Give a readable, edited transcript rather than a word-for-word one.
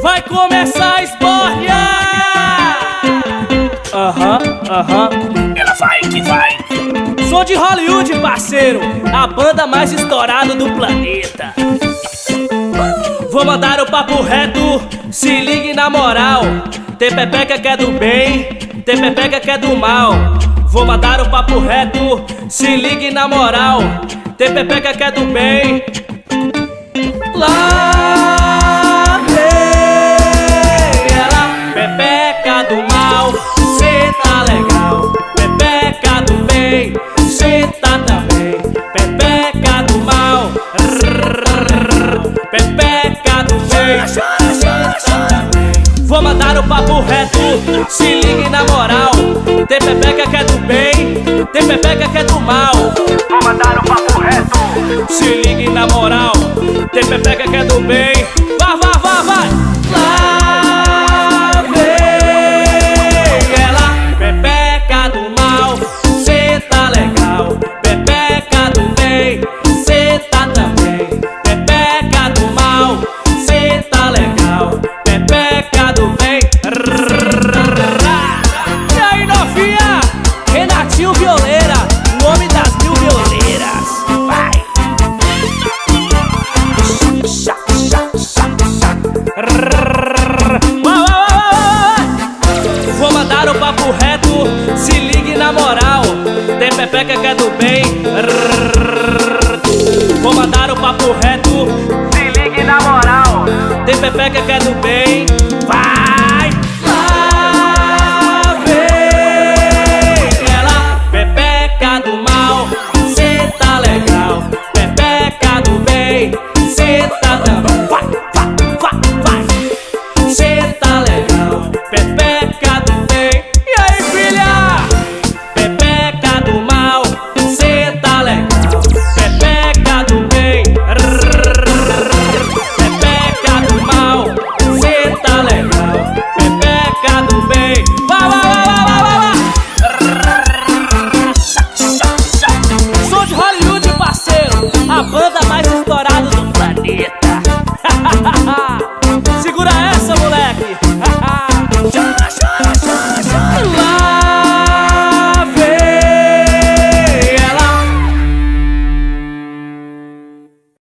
Vai começar a esborrear! Ela vai que vai. Sou de Hollywood, parceiro, a banda mais estourada do planeta. Vou mandar o papo reto, se ligue na moral. Tem pepeca que é do bem, tem pepeca que é do mal. Vou mandar o papo reto, se ligue na moral. Tem pepeca que é do bem. Lá vem ela, pepeca do mal, cê tá legal. Pepeca do bem, cê tá também. Pepeca do mal, pepeca do bem, cê tá também. Vou mandar o papo reto, se ligue na moral. Tem pepeca que é do bem, tem pepeca que é do mal. Vou mandar o papo reto. Se ligue na moral, tem pepeca que é do bem. Vai, vai, vai, vai. Lá vem ela, pepeca do mal, cê tá legal. Pepeca do bem, cê tá também. Pepeca do mal, cê tá legal. Pepeca do bem. E aí, novinha? Renatinho Violeira, o homem das mil violeiras. Vai. Vou mandar o papo reto, se ligue na moral. Tem pepeca que é do bem. Vou mandar o papo reto, Se ligue na moral. tem pepeca que é do bem.